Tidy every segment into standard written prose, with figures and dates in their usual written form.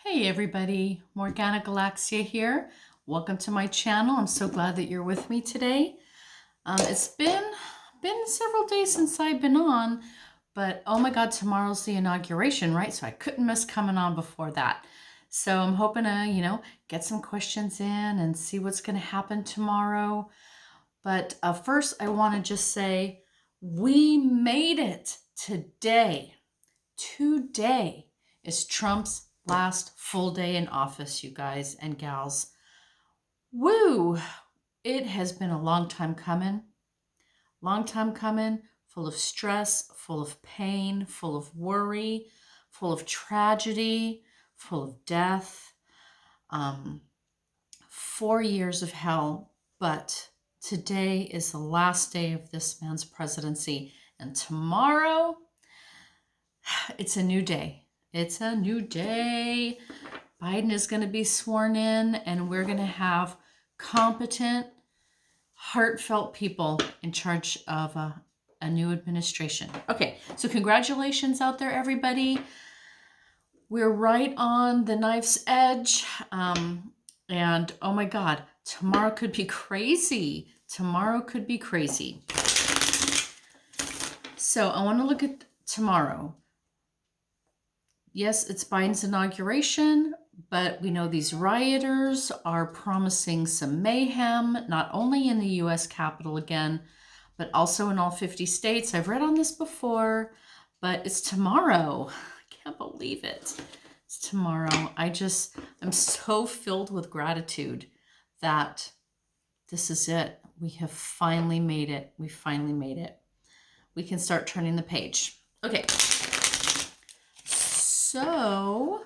Hey everybody, Morgana Galaxia here. Welcome to my channel. I'm so glad that you're with me today. It's been several days since I've been on, but oh my God, tomorrow's the inauguration, right? So I couldn't miss coming on before that. So I'm hoping to, get some questions in and see what's going to happen tomorrow. But first, I want to just say we made it today. Today is Trump's last full day in office, you guys and gals. Woo! It has been a long time coming. Full of stress, full of pain, full of worry, full of tragedy, full of death. 4 years of hell, but today is the last day of this man's presidency. And tomorrow, it's a new day. It's a new day. Biden is going to be sworn in, and we're going to have competent, heartfelt people in charge of a new administration. Okay, so congratulations out there, everybody. We're right on the knife's edge. And oh my God, tomorrow could be crazy. Tomorrow could be crazy. So I want to look at tomorrow. Yes, it's Biden's inauguration, but we know these rioters are promising some mayhem, not only in the U.S. Capitol again, but also in all 50 states. I've read on this before, but it's tomorrow. I can't believe it. It's tomorrow. I'm so filled with gratitude that this is it. We have finally made it. We finally made it. We can start turning the page. Okay. So,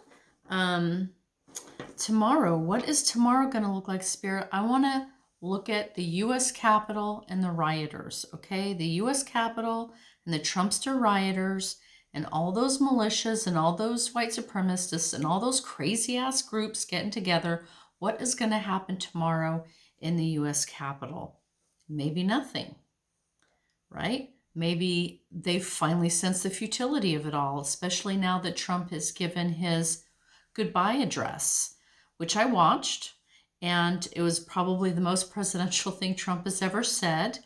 tomorrow, what is tomorrow going to look like, Spirit? I want to look at the U.S. Capitol and the rioters, okay? The U.S. Capitol and the Trumpster rioters and all those militias and all those white supremacists and all those crazy-ass groups getting together. What is going to happen tomorrow in the U.S. Capitol? Maybe nothing, right? Maybe they've finally sensed the futility of it all, especially now that Trump has given his goodbye address, which I watched, and it was probably the most presidential thing Trump has ever said.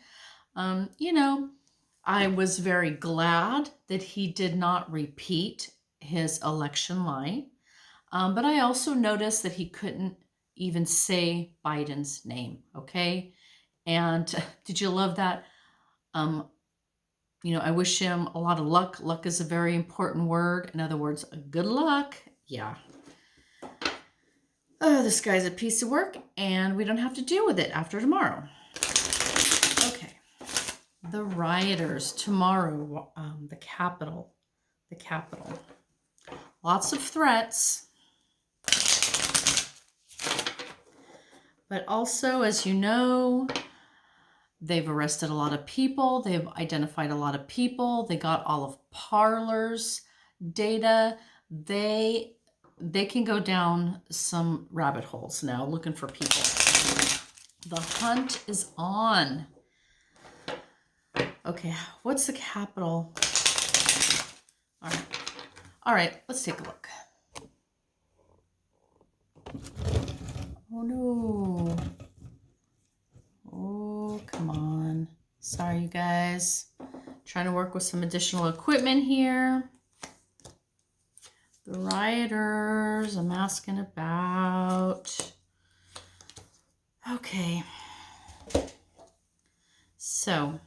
I was very glad that he did not repeat his election lie, but I also noticed that he couldn't even say Biden's name, okay? And did you love that? I wish him a lot of luck. Luck is a very important word. In other words, good luck. Yeah. This guy's a piece of work, and we don't have to deal with it after tomorrow. Okay. The rioters tomorrow, the Capitol. The Capitol. Lots of threats. But also, as you know, they've arrested a lot of people. They've identified a lot of people. They got all of Parler's data. They can go down some rabbit holes now looking for people. The hunt is on. Okay, what's the Capitol? All right, let's take a look. Oh no. Oh, come on. Sorry, you guys. Trying to work with some additional equipment here. The rioters I'm asking about. Okay. So,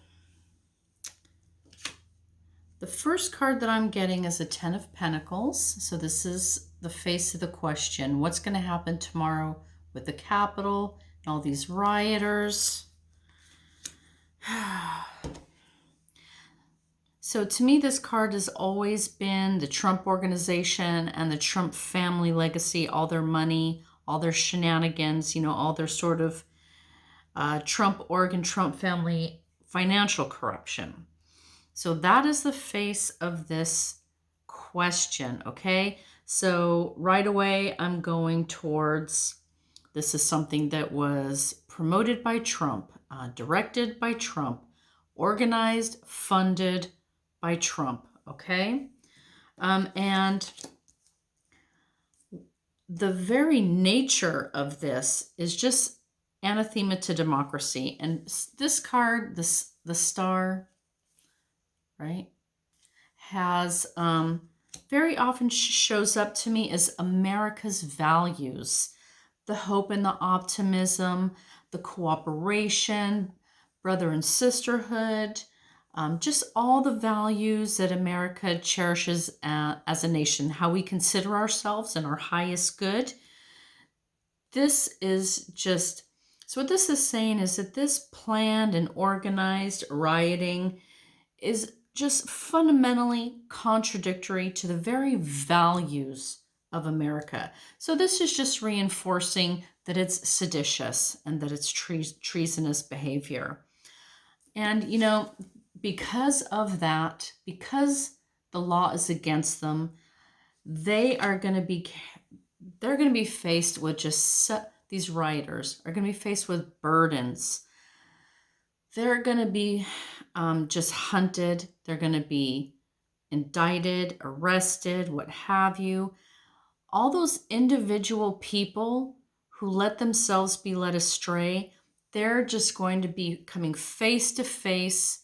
the first card that I'm getting is a Ten of Pentacles. So this is the face of the question. What's going to happen tomorrow with the Capitol and all these rioters? So to me, this card has always been the Trump organization and the Trump family legacy, all their money, all their shenanigans, all their sort of Trump family financial corruption. So that is the face of this question, okay? So right away, I'm going towards, this is something that was promoted by Trump, directed by Trump, organized, funded by Trump, okay? And the very nature of this is just anathema to democracy. And this card, the star, right, has very often shows up to me as America's values, the hope and the optimism, the cooperation, brother and sisterhood, just all the values that America cherishes as a nation, how we consider ourselves and our highest good. This is just, so what this is saying is that this planned and organized rioting is just fundamentally contradictory to the very values of America. So this is just reinforcing that it's seditious and that it's treasonous behavior. And, because of that, because the law is against them, they are going to be they're going to be faced with these rioters are going to be faced with burdens. They're going to be just hunted. They're going to be indicted, arrested, what have you. All those individual people who let themselves be led astray, they're just going to be coming face to face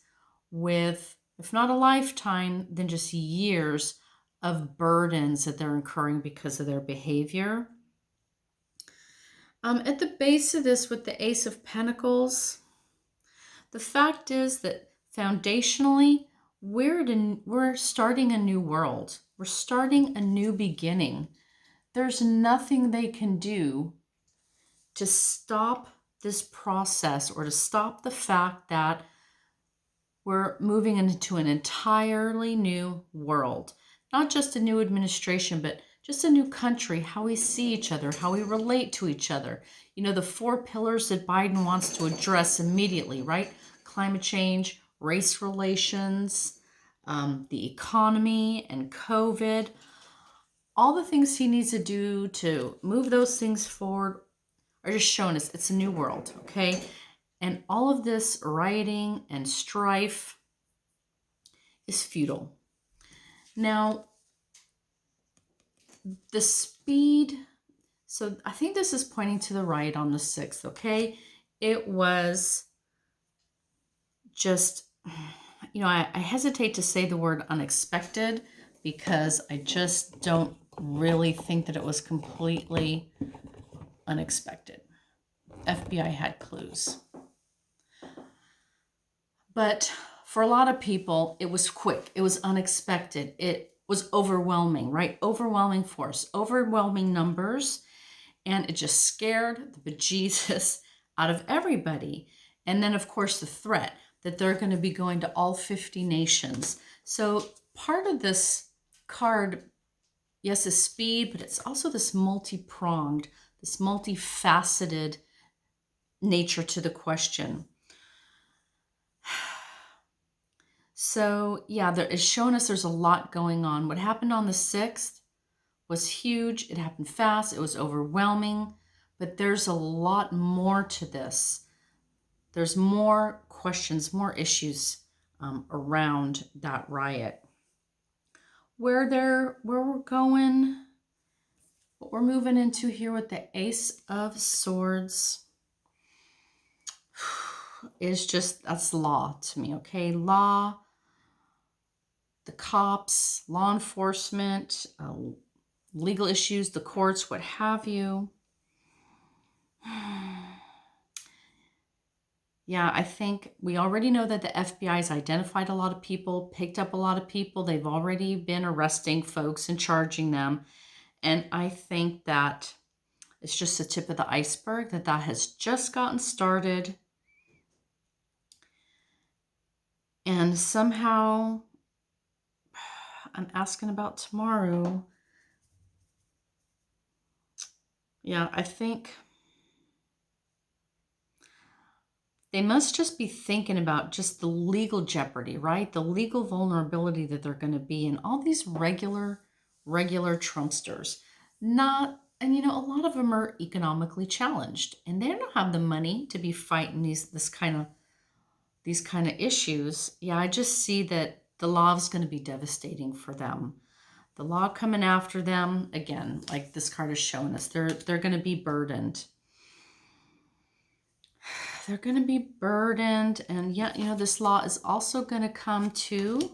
with, if not a lifetime, then just years of burdens that they're incurring because of their behavior. At the base of this, with the Ace of Pentacles, the fact is that foundationally, we're starting a new world. We're starting a new beginning. There's nothing they can do to stop this process or to stop the fact that we're moving into an entirely new world. Not just a new administration, but just a new country, how we see each other, how we relate to each other. The 4 pillars that Biden wants to address immediately, right? Climate change, race relations, the economy, and COVID. All the things he needs to do to move those things forward are just showing us it's a new world, okay? And all of this rioting and strife is futile. Now, the speed, so I think this is pointing to the riot on the 6th, okay? It was just, I hesitate to say the word unexpected because I just don't really think that it was completely unexpected. FBI had clues. But for a lot of people, it was quick. It was unexpected. It was overwhelming, right? Overwhelming force, overwhelming numbers. And it just scared the bejesus out of everybody. And then, of course, the threat that they're going to be going to all 50 nations. So part of this card, yes, is speed, but it's also this multi-pronged, this multifaceted nature to the question. So yeah, it's showing us there's a lot going on. What happened on the 6th was huge. It happened fast. It was overwhelming. But there's a lot more to this. There's more questions, more issues around that riot. Where we're going, what we're moving into here with the Ace of Swords is just, that's law to me, okay? Law, the cops, law enforcement, legal issues, the courts, what have you. Yeah, I think we already know that the FBI has identified a lot of people, picked up a lot of people. They've already been arresting folks and charging them. And I think that it's just the tip of the iceberg, that has just gotten started. And somehow, I'm asking about tomorrow. Yeah, I think they must just be thinking about just the legal jeopardy, right? The legal vulnerability that they're going to be in. All these regular Trumpsters. And a lot of them are economically challenged and they don't have the money to be fighting these kind of issues. Yeah, I just see that the law is going to be devastating for them. The law coming after them, again, like this card is showing us, they're going to be burdened. They're going to be burdened. And yeah, you know, this law is also going to come to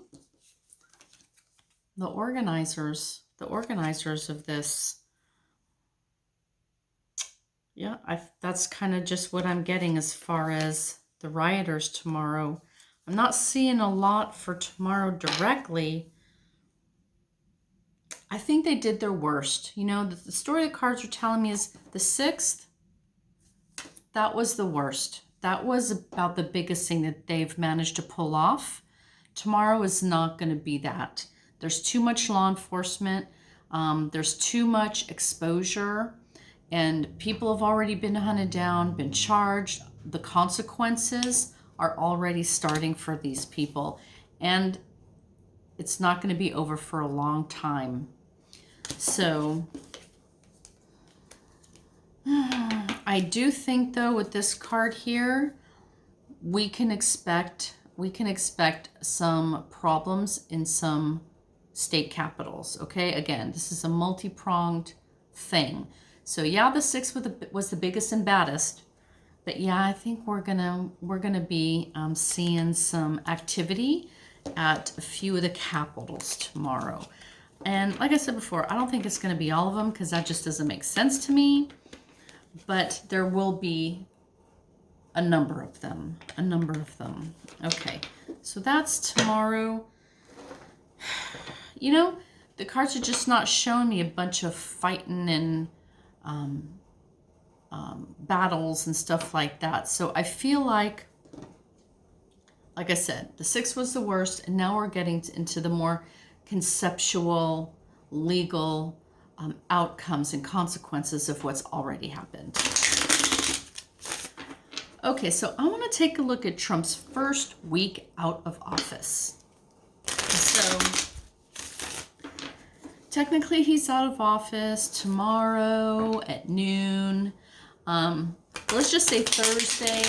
the organizers of this. Yeah, that's kind of just what I'm getting as far as the rioters tomorrow. I'm not seeing a lot for tomorrow directly. I think they did their worst. You know, the story the cards are telling me is the 6th, that was the worst. That was about the biggest thing that they've managed to pull off. Tomorrow is not going to be that. There's too much law enforcement. There's too much exposure. And people have already been hunted down, been charged. The consequences are already starting for these people. And it's not going to be over for a long time. So I do think, though, with this card here, we can expect some problems in some state capitals. Okay, again, this is a multi-pronged thing. So yeah, the 6th was the biggest and baddest, but yeah, I think we're gonna be seeing some activity at a few of the capitals tomorrow. And like I said before, I don't think it's going to be all of them because that just doesn't make sense to me. But there will be a number of them. Okay, so that's tomorrow. You know, the cards are just not showing me a bunch of fighting and battles and stuff like that. So I feel like I said, the 6th was the worst, and now we're getting into the more conceptual, legal outcomes and consequences of what's already happened. Okay, so I want to take a look at Trump's first week out of office. So technically he's out of office tomorrow at noon. Let's just say Thursday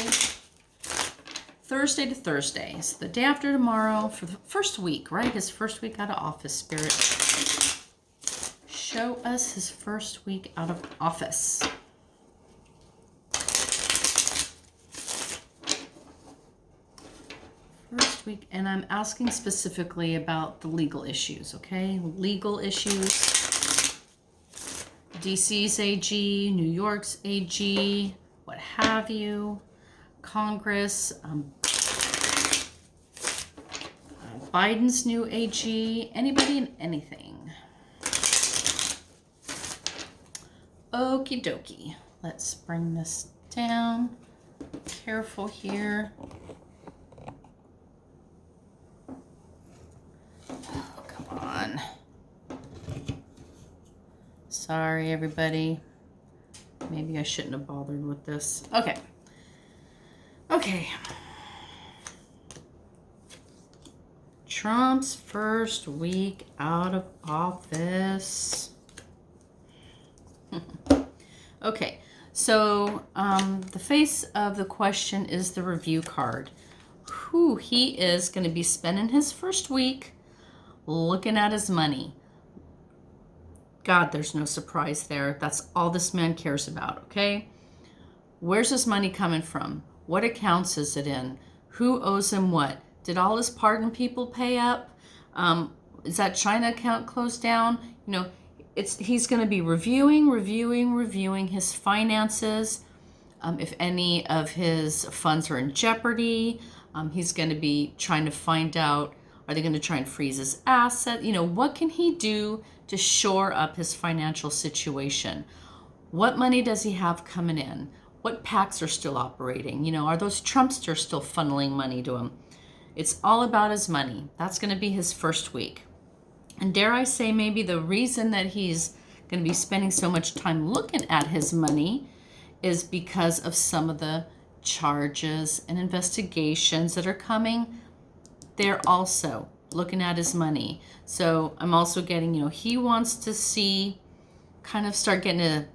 to Thursday. So the day after tomorrow for the first week, right? His first week out of office, Spirit. Show us his first week out of office. First week, and I'm asking specifically about the legal issues, okay? Legal issues. DC's AG, New York's AG, what have you. Congress, Biden's new AG, anybody and anything. Okie dokie. Let's bring this down. Careful here. Oh, come on. Sorry, everybody. Maybe I shouldn't have bothered with this. Okay. Okay. Trump's first week out of office. Okay, so the face of the question is the review card. Who he is going to be spending his first week looking at his money. God, there's no surprise there. That's all this man cares about, okay? Where's his money coming from? What accounts is it in? Who owes him what? Did all his pardon people pay up? Is that China account closed down? You know, he's going to be reviewing his finances. If any of his funds are in jeopardy, he's going to be trying to find out, are they going to try and freeze his asset? You know, what can he do to shore up his financial situation? What money does he have coming in? What PACs are still operating? You know, are those Trumpsters still funneling money to him? It's all about his money. That's going to be his first week. And dare I say, maybe the reason that he's going to be spending so much time looking at his money is because of some of the charges and investigations that are coming. They're also looking at his money. So I'm also getting, you know, he wants to see, kind of start getting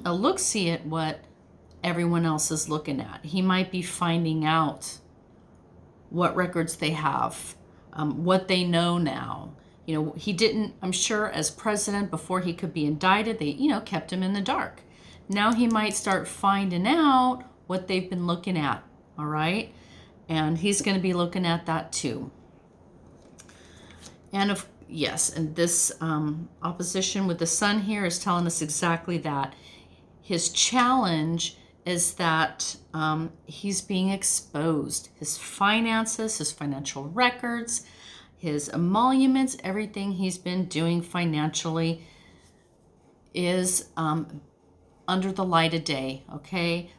a look-see at what everyone else is looking at. He might be finding out what records they have, what they know now. he didn't, I'm sure, as president, before he could be indicted, they, kept him in the dark. Now he might start finding out what they've been looking at, all right? And he's going to be looking at that too. And yes, and this opposition with the sun here is telling us exactly that. His challenge is that he's being exposed. His finances, his financial records, his emoluments, everything he's been doing financially is under the light of day, okay?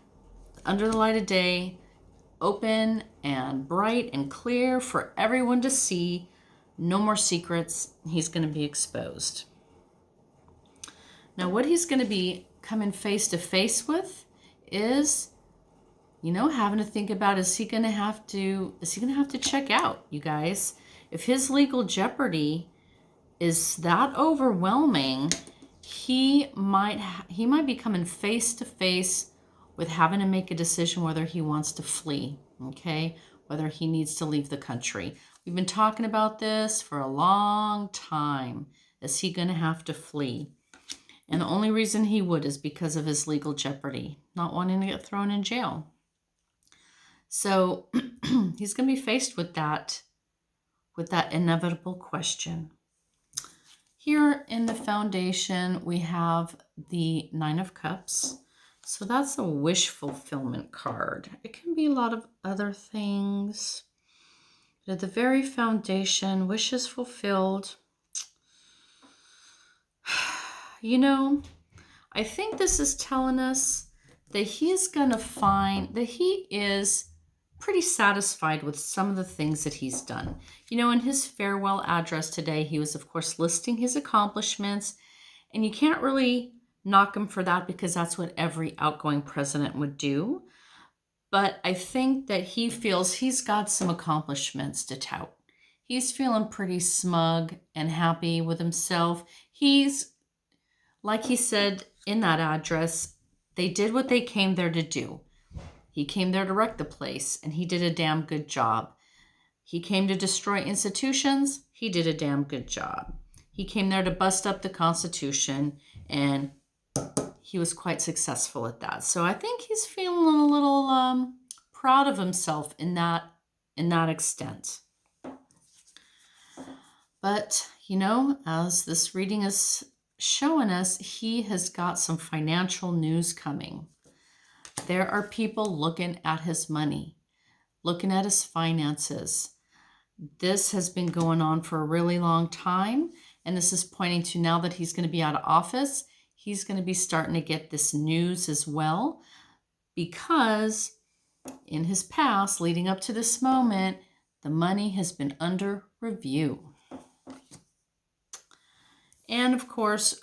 Under the light of day, open and bright and clear for everyone to see. No more secrets. He's going to be exposed. Now, what he's going to be coming face to face with is, having to think about, is he going to have to check out, you guys? If his legal jeopardy is that overwhelming, he might be coming face to face with having to make a decision whether he wants to flee, okay? Whether he needs to leave the country. We've been talking about this for a long time. Is he going to have to flee? And the only reason he would is because of his legal jeopardy, not wanting to get thrown in jail. So he's going to be faced with that inevitable question. Here in the foundation, we have the Nine of Cups. So that's a wish fulfillment card. It can be a lot of other things. But at the very foundation, wishes fulfilled. I think this is telling us that he's going to find that he is pretty satisfied with some of the things that he's done. In his farewell address today, he was, of course, listing his accomplishments. And you can't really knock him for that because that's what every outgoing president would do. But I think that he feels he's got some accomplishments to tout. He's feeling pretty smug and happy with himself. He's, like he said in that address, they did what they came there to do. He came there to wreck the place, and he did a damn good job. He came to destroy institutions. He did a damn good job. He came there to bust up the Constitution, and he was quite successful at that. So I think he's feeling a little proud of himself in that extent. But, as this reading is showing us, he has got some financial news coming. There are people looking at his money, looking at his finances. This has been going on for a really long time, and this is pointing to now that he's going to be out of office, he's going to be starting to get this news as well, because in his past, leading up to this moment, the money has been under review. And of course,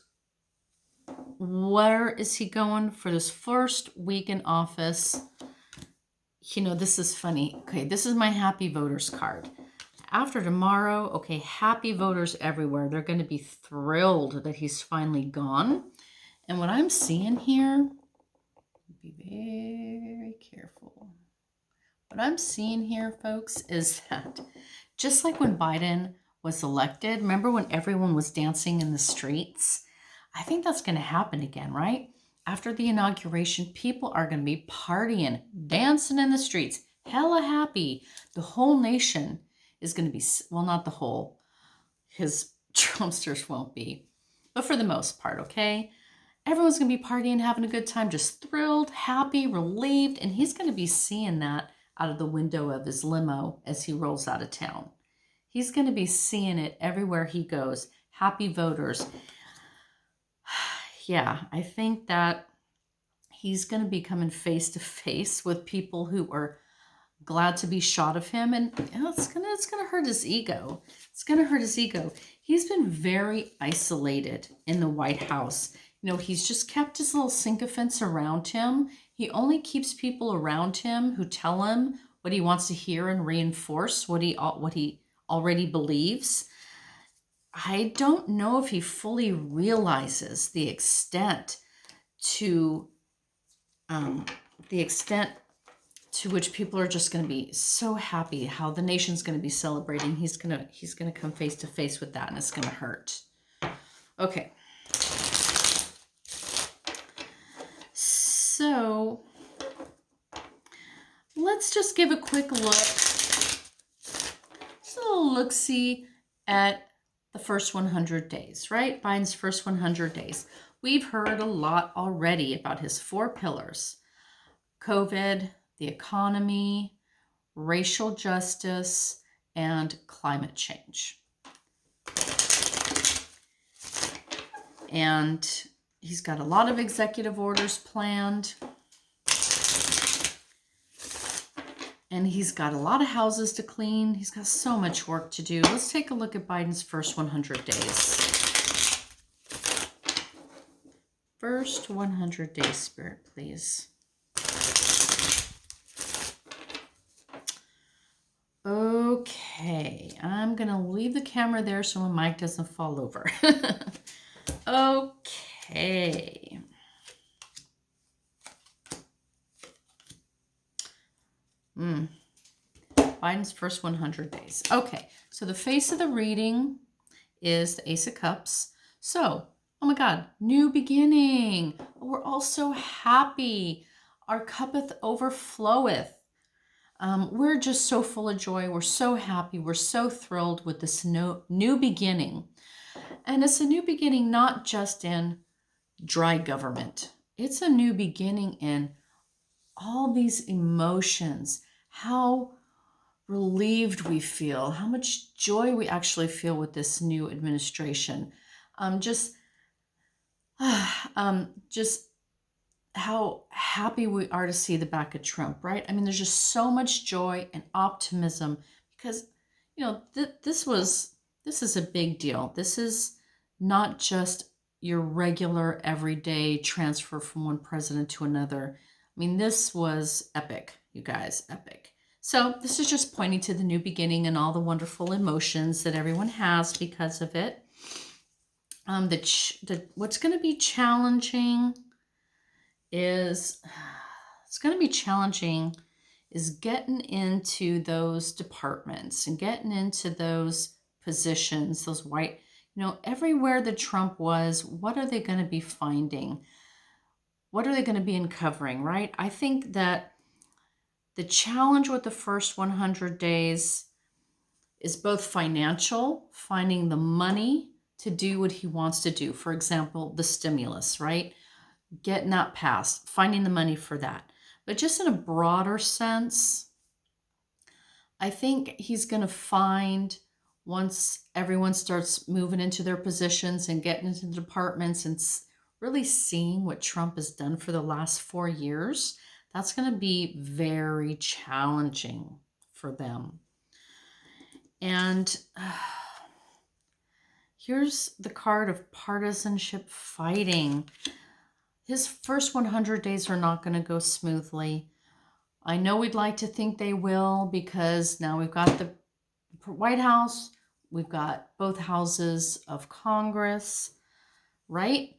where is he going for this first week in office? This is funny. Okay, this is my happy voters card. After tomorrow, okay, happy voters everywhere. They're going to be thrilled that he's finally gone. And what I'm seeing here, be very careful. What I'm seeing here, folks, is that just like when Biden was elected, remember when everyone was dancing in the streets? I think that's going to happen again, right? After the inauguration, people are going to be partying, dancing in the streets, hella happy. The whole nation is going to be, well, not the whole. His Trumpsters won't be, but for the most part, okay? Everyone's going to be partying, having a good time, just thrilled, happy, relieved, and he's going to be seeing that out of the window of his limo as he rolls out of town. He's going to be seeing it everywhere he goes. Happy voters. Yeah, I think that he's going to be coming face to face with people who are glad to be shot of him, and it's gonna hurt his ego. It's gonna hurt his ego. He's been very isolated in the White House. He's just kept his little sycophants around him. He only keeps people around him who tell him what he wants to hear and reinforce what he already believes. I don't know if he fully realizes the extent to to which people are just going to be so happy, how the nation's going to be celebrating. He's going to come face to face with that, and it's going to hurt. Okay. So let's just give a quick look, just a little look-see at the first 100 days, right? Biden's first 100 days. We've heard a lot already about his 4 pillars: COVID, the economy, racial justice, and climate change. And he's got a lot of executive orders planned. And he's got a lot of houses to clean. He's got so much work to do. Let's take a look at Biden's first 100 days. First 100 days, Spirit, please. Okay, I'm going to leave the camera there so my mic doesn't fall over. Okay. Biden's first 100 days. Okay, so the face of the reading is the Ace of Cups. So, oh my God, new beginning. We're all so happy. Our cuppeth overfloweth. We're just so full of joy. We're so happy. We're so thrilled with this new beginning. And it's a new beginning not just in dry government. It's a new beginning in all these emotions, how relieved we feel, how much joy we actually feel with this new administration. Just how happy we are to see the back of Trump, right? I mean, there's just so much joy and optimism because, you know, this is a big deal. This is not just your regular everyday transfer from one president to another. I mean, this was epic, you guys, epic. So this is just pointing to the new beginning and all the wonderful emotions that everyone has because of it. What's going to be challenging is getting into those departments and getting into those positions, those white, everywhere that Trump was, what are they going to be finding? What are they going to be uncovering, right? I think that the challenge with the first 100 days is both financial, finding the money to do what he wants to do. For example, the stimulus, right? Getting that passed, finding the money for that. But just in a broader sense, I think he's going to find, once everyone starts moving into their positions and getting into the departments and really seeing what Trump has done for the last 4 years, that's going to be very challenging for them. And here's the card of partisanship fighting. His first 100 days are not going to go smoothly. I know we'd like to think they will because now we've got the White House, we've got both houses of Congress, right?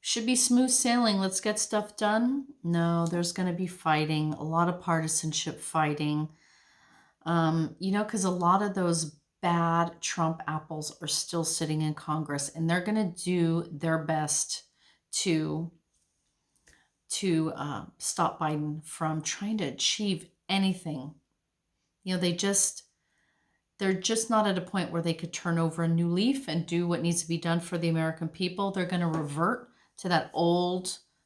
Should be smooth sailing. Let's get stuff done. No, there's going to be fighting, a lot of partisanship fighting. Because a lot of those bad Trump apples are still sitting in Congress, and they're going to do their best to stop Biden from trying to achieve anything. They're just not at a point where they could turn over a new leaf and do what needs to be done for the American people. They're going to revert to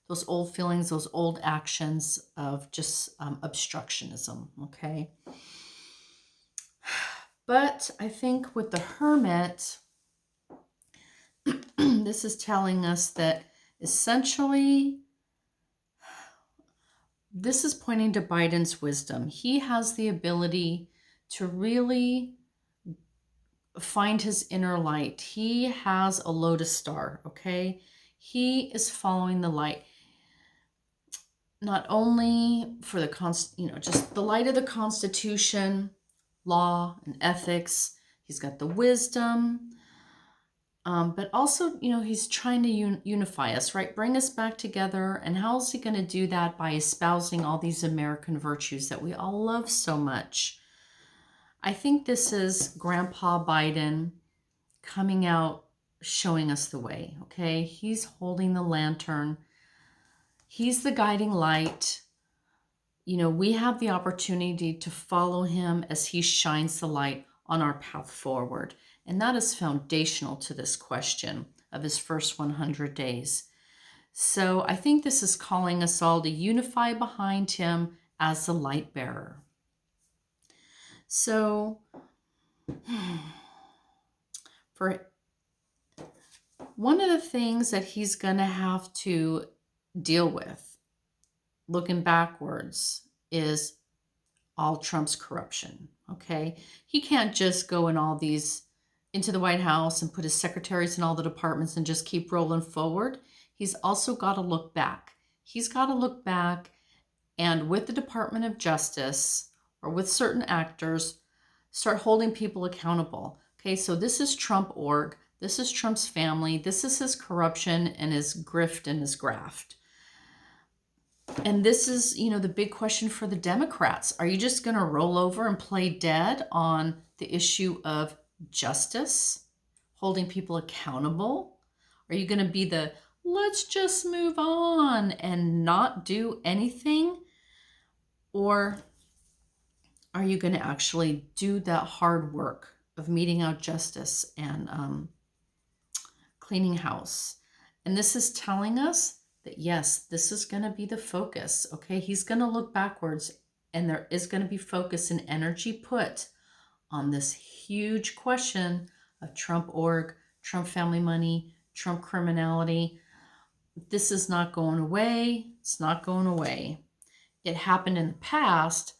those old feelings, those old actions of just obstructionism, okay? But I think with the Hermit, this is telling us that essentially this is pointing to Biden's wisdom. He has the ability to really find his inner light. He has a lotus star, okay? He is following the light. Not only for the just the light of the Constitution, law and ethics. He's got the wisdom. But also, he's trying to unify us, right? Bring us back together. And how is he going to do that? By espousing all these American virtues that we all love so much. I think this is Grandpa Biden coming out, showing us the way, okay? He's holding the lantern. He's the guiding light. We have the opportunity to follow him as he shines the light on our path forward. And that is foundational to this question of his first 100 days. So I think this is calling us all to unify behind him as the light bearer. So for one of the things that he's going to have to deal with, looking backwards, is all Trump's corruption, okay? He can't just go into the White House and put his secretaries in all the departments and just keep rolling forward. He's also got to look back. He's got to look back and with the Department of Justice or with certain actors, start holding people accountable. Okay, so this is Trump org. This is Trump's family. This is his corruption and his grift and his graft. And this is, the big question for the Democrats. Are you just going to roll over and play dead on the issue of justice, holding people accountable? Are you going to be the let's just move on and not do anything? Or are you going to actually do that hard work of meting out justice and cleaning house? And this is telling us that, yes, this is going to be the focus, okay? He's going to look backwards, and there is going to be focus and energy put on this huge question of Trump org, Trump family money, Trump criminality. This is not going away. It's not going away. It happened in the past,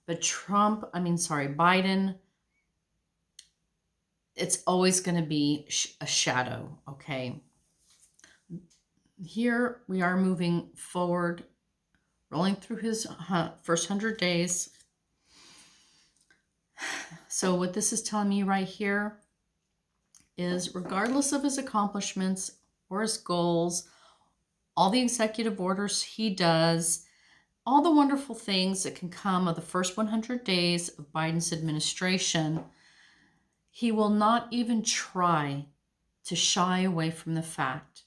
but Biden, it's always going to be a shadow, okay? Here we are moving forward, rolling through his first 100 days. So what this is telling me right here is, regardless of his accomplishments or his goals, all the executive orders he does, all the wonderful things that can come of the first 100 days of Biden's administration, he will not even try to shy away from the fact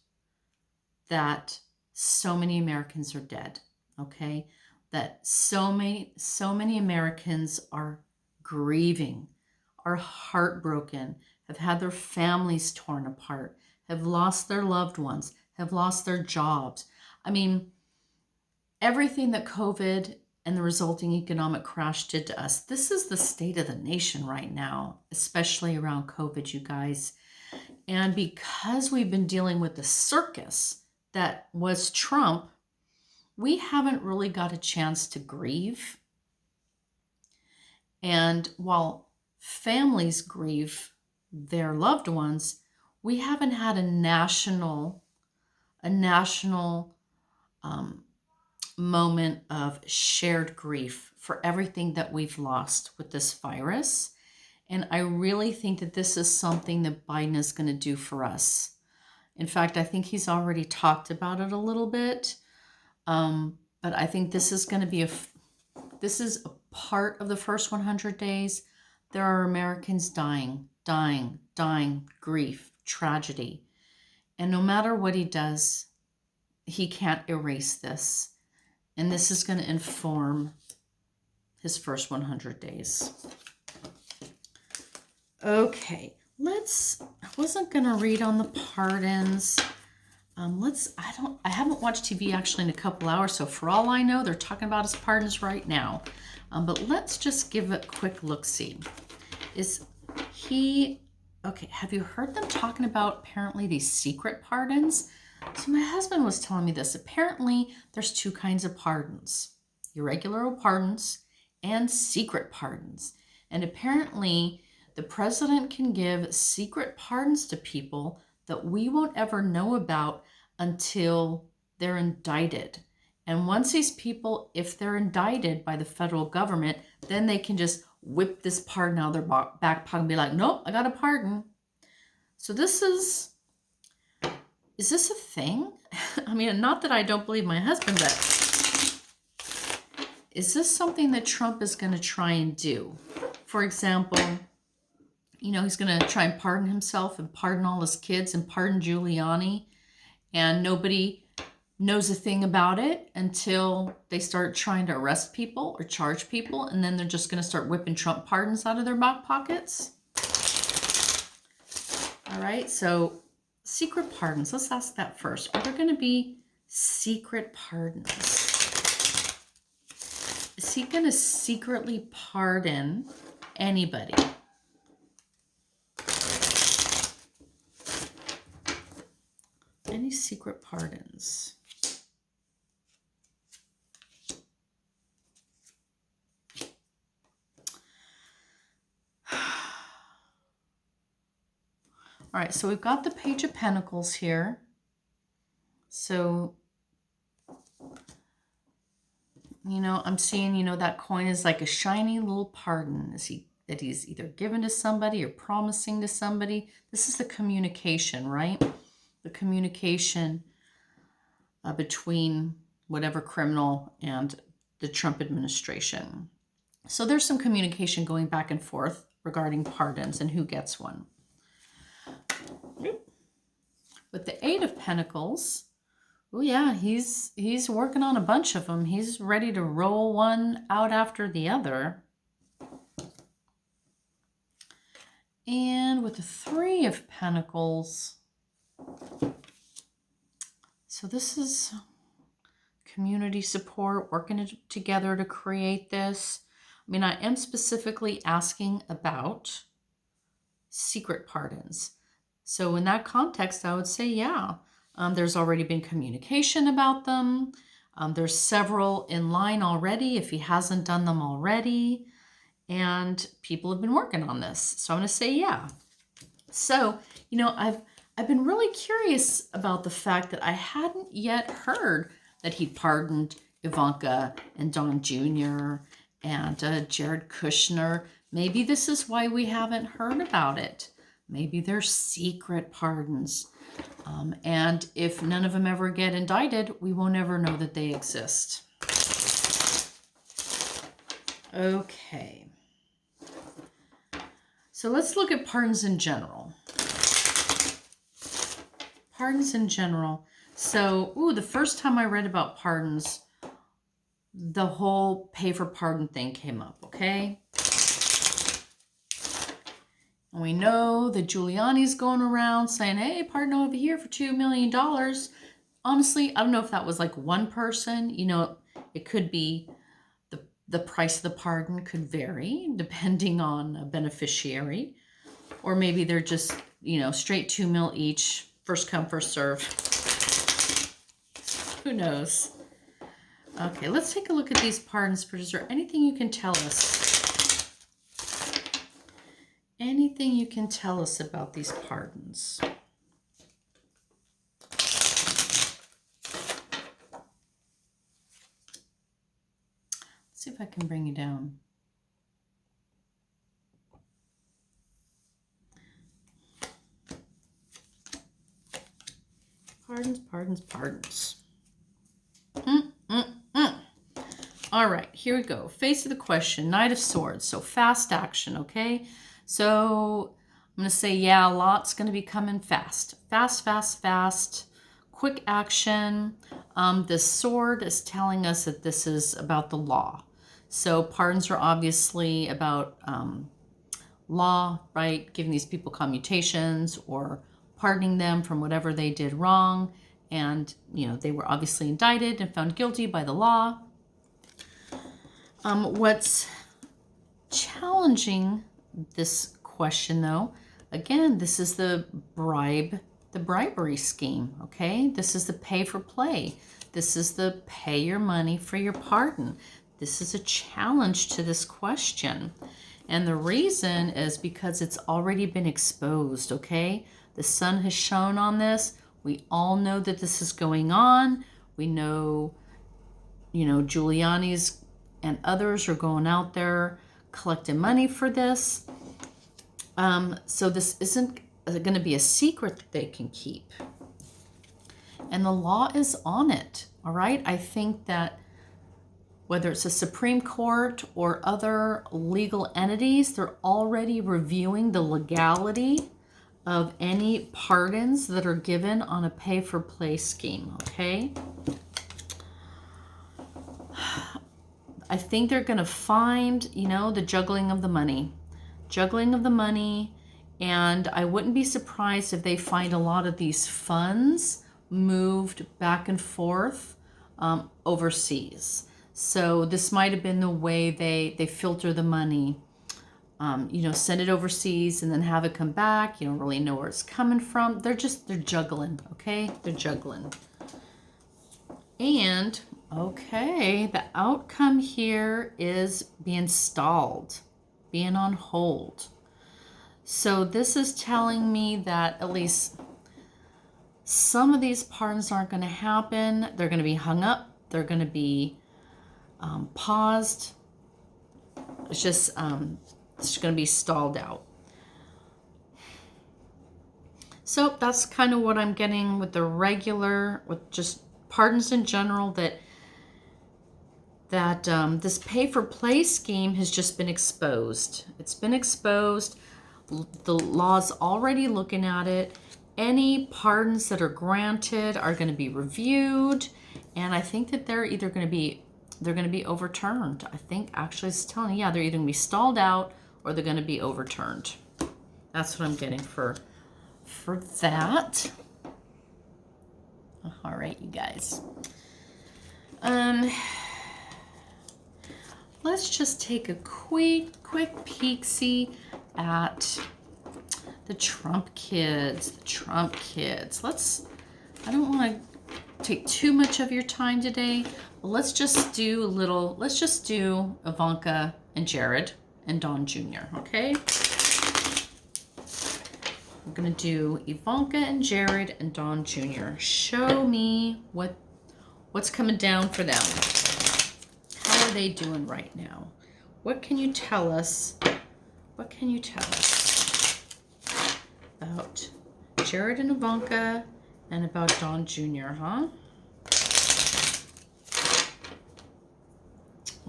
that so many Americans are dead, okay? That so many Americans are grieving, are heartbroken, have had their families torn apart, have lost their loved ones, have lost their jobs. Everything that COVID and the resulting economic crash did to us, this is the state of the nation right now, especially around COVID, you guys. And because we've been dealing with the circus that was Trump, we haven't really got a chance to grieve. And while families grieve their loved ones, we haven't had a national moment of shared grief for everything that we've lost with this virus. And I really think that this is something that Biden is going to do for us. In fact, I think he's already talked about it a little bit. But I think this is going to be this is a part of the first 100 days. There are Americans dying, grief, tragedy. And no matter what he does, he can't erase this. And this is going to inform his first 100 days. Okay, I wasn't going to read on the pardons. I haven't watched TV actually in a couple hours, so for all I know, they're talking about his pardons right now. But let's just give it a quick look-see. Have you heard them talking about apparently these secret pardons? So my husband was telling me this. Apparently, there's two kinds of pardons. Irregular pardons and secret pardons. And apparently, the president can give secret pardons to people that we won't ever know about until they're indicted. And once these people, if they're indicted by the federal government, then they can just whip this pardon out of their back pocket and be like, nope, I got a pardon. So this is is this a thing? I mean, not that I don't believe my husband, but is this something that Trump is going to try and do? For example, he's going to try and pardon himself and pardon all his kids and pardon Giuliani, and nobody knows a thing about it until they start trying to arrest people or charge people, and then they're just going to start whipping Trump pardons out of their back pockets. All right, so secret pardons. Let's ask that first. Are there going to be secret pardons? Is he going to secretly pardon anybody? Any secret pardons? All right, so we've got the Page of Pentacles here. So, I'm seeing, that coin is like a shiny little pardon. That he's either given to somebody or promising to somebody? This is the communication, right? The communication between whatever criminal and the Trump administration. So there's some communication going back and forth regarding pardons and who gets one. With the Eight of Pentacles, oh yeah, he's working on a bunch of them. He's ready to roll one out after the other. And with the Three of Pentacles, so this is community support, working together to create this. I mean, I am specifically asking about secret pardons. So in that context, I would say, yeah, there's already been communication about them. There's several in line already if he hasn't done them already. And people have been working on this. So I'm going to say, yeah. So, I've been really curious about the fact that I hadn't yet heard that he pardoned Ivanka and Don Jr. and Jared Kushner. Maybe this is why we haven't heard about it. Maybe they're secret pardons. And if none of them ever get indicted, we won't ever know that they exist. Okay. So let's look at pardons in general. Pardons in general. So, the first time I read about pardons, the whole pay for pardon thing came up, okay? And we know that Giuliani's going around saying, hey, pardon over here for $2 million. Honestly, I don't know if that was like one person. It could be the price of the pardon could vary depending on a beneficiary. Or maybe they're just, straight $2 million each. First come, first serve. Who knows? Okay, let's take a look at these pardons. Is there anything you can tell us? Anything you can tell us about these pardons? Let's see if I can bring you down. Pardons, pardons, pardons. All right, here we go. Face of the question, Knight of Swords. So fast action, okay? So I'm going to say, yeah, a lot's going to be coming fast. Fast, fast, fast. Quick action. The sword is telling us that this is about the law. So pardons are obviously about law, right? Giving these people commutations or pardoning them from whatever they did wrong. And, they were obviously indicted and found guilty by the law. What's challenging this question, though, again, this is the bribery scheme, okay? This is the pay for play. This is the pay your money for your pardon. This is a challenge to this question. And the reason is because it's already been exposed, okay? The sun has shone on this. We all know that this is going on. We know, Giuliani's and others are going out there collecting money for this. So this isn't going to be a secret that they can keep. and the law is on it. All right. I think that whether it's a Supreme Court or other legal entities, they're already reviewing the legality of any pardons that are given on a pay-for-play scheme, okay? I think they're going to find, the juggling of the money. And I wouldn't be surprised if they find a lot of these funds moved back and forth overseas. So this might have been the way they filter the money. Send it overseas and then have it come back. You don't really know where it's coming from. They're juggling, okay? They're juggling. And, okay, the outcome here is being stalled, being on hold. So this is telling me that at least some of these pardons aren't going to happen. They're going to be hung up. They're going to be paused. It's just going to be stalled out. So that's kind of what I'm getting with with just pardons in general, that this pay-for-play scheme has just been exposed. It's been exposed. The law's already looking at it. Any pardons that are granted are going to be reviewed, and I think that they're going to be overturned. I think actually it's telling, yeah, they're either going to be stalled out or they're going to be overturned. That's what I'm getting for that. All right, you guys. Let's just take a quick peek-see at the Trump kids. I don't want to take too much of your time today, but let's just do Ivanka and Jared and Don Jr., okay? I'm going to do Ivanka and Jared and Don Jr. Show me what's coming down for them. How are they doing right now? What can you tell us? About Jared and Ivanka and about Don Jr., huh?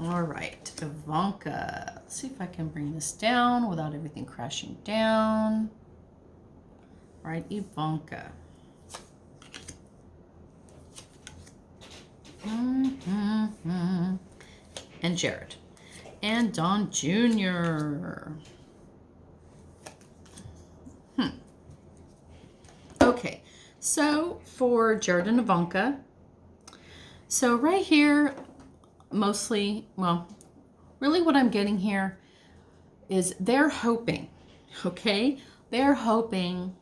All right, Ivanka. Let's see if I can bring this down without everything crashing down. All right, Ivanka. And Jared. And Don Jr. Okay, so for Jared and Ivanka, so right here, mostly, well, really what I'm getting here is they're hoping, okay? They're hoping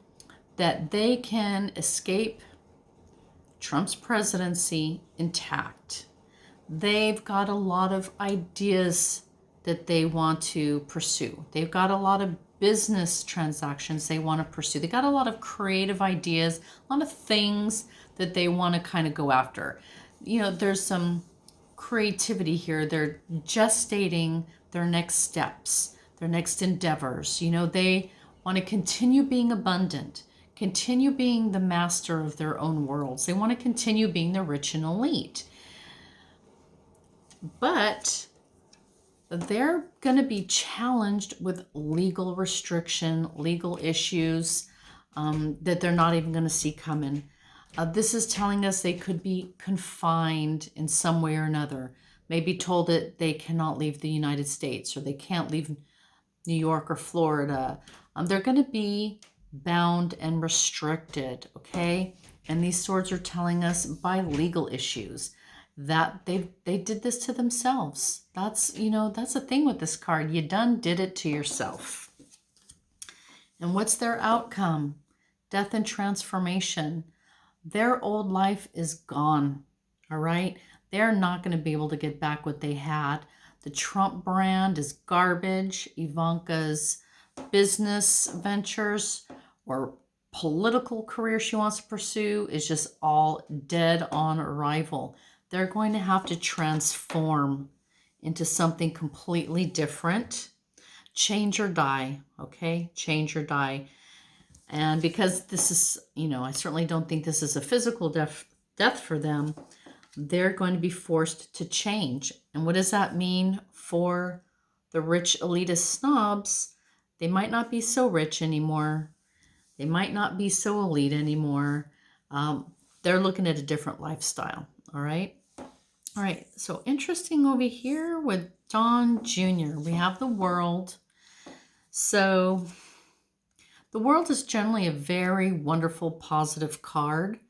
that they can escape Trump's presidency intact. They've got a lot of ideas that they want to pursue. They've got a lot of business transactions they want to pursue. They got a lot of creative ideas, a lot of things that they want to kind of go after. There's some creativity here. They're gestating their next steps, their next endeavors. They want to continue being abundant, continue being the master of their own worlds. They want to continue being the rich and elite. But they're going to be challenged with legal restriction, legal issues that they're not even going to see coming. This is telling us they could be confined in some way or another. Maybe told that they cannot leave the United States or they can't leave New York or Florida. They're going to be bound and restricted, okay? And these swords are telling us by legal issues that they did this to themselves. That's the thing with this card. You done did it to yourself. And what's their outcome? Death and transformation. Their old life is gone, all right? They're not going to be able to get back what they had. The Trump brand is garbage. Ivanka's business ventures or political career she wants to pursue is just all dead on arrival. They're going to have to transform into something completely different. Change or die, okay? Change or die. And because this is, I certainly don't think this is a physical death for them, they're going to be forced to change. And what does that mean for the rich elitist snobs? They might not be so rich anymore. They might not be so elite anymore. They're looking at a different lifestyle. All right. All right. So interesting over here with Don Jr. We have the world. So the world is generally a very wonderful, positive card,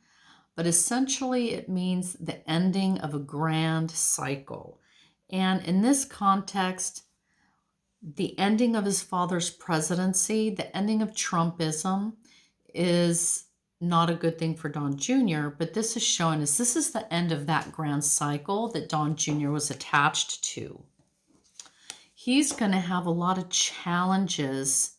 but essentially it means the ending of a grand cycle. And in this context, the ending of his father's presidency, the ending of Trumpism, is not a good thing for Don Jr., but this is showing us this is the end of that grand cycle that Don Jr. was attached to. He's going to have a lot of challenges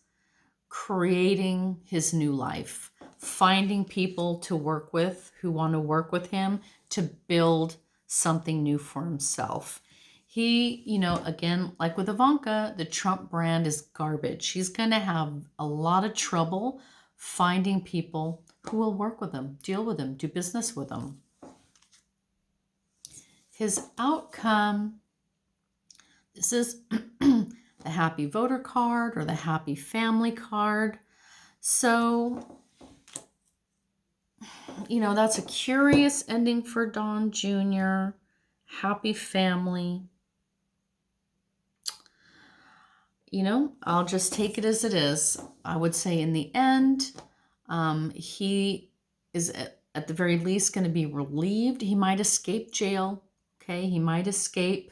creating his new life, finding people to work with who want to work with him to build something new for himself. He, again, like with Ivanka, the Trump brand is garbage. He's going to have a lot of trouble finding people who will work with him, deal with him, do business with him. His outcome, this is the happy voter card or the happy family card. So, that's a curious ending for Don Jr. Happy family. I'll just take it as it is. I would say in the end, he is at the very least going to be relieved. He might escape jail. Okay. He might escape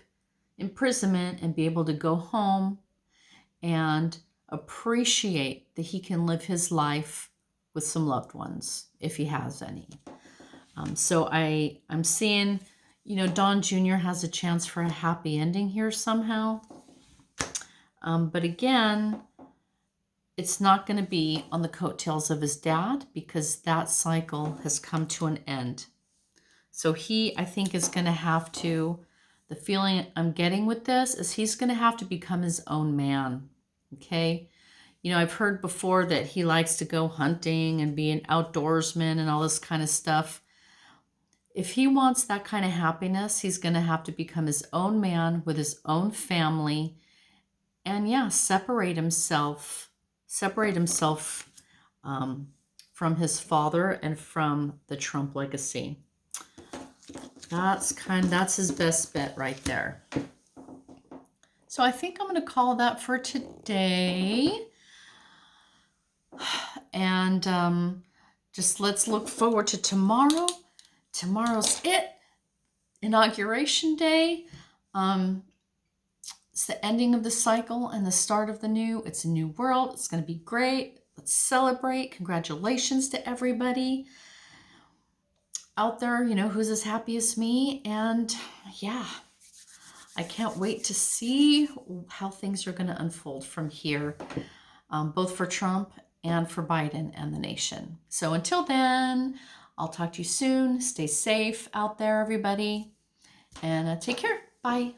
imprisonment and be able to go home and appreciate that he can live his life with some loved ones if he has any. So I'm seeing, Don Jr. has a chance for a happy ending here somehow. But again, it's not going to be on the coattails of his dad because that cycle has come to an end. So he, I think, is going to have to, the feeling I'm getting with this is he's going to have to become his own man. Okay. I've heard before that he likes to go hunting and be an outdoorsman and all this kind of stuff. If he wants that kind of happiness, he's going to have to become his own man with his own family and separate himself from his father and from the Trump legacy. That's his best bet right there. So I think I'm going to call that for today. And just let's look forward to tomorrow. Tomorrow's Inauguration Day. It's the ending of the cycle and the start of the new. It's a new world. It's going to be great. Let's celebrate. Congratulations to everybody out there, who's as happy as me. And I can't wait to see how things are going to unfold from here, both for Trump and for Biden and the nation. So until then, I'll talk to you soon. Stay safe out there, everybody. And take care. Bye.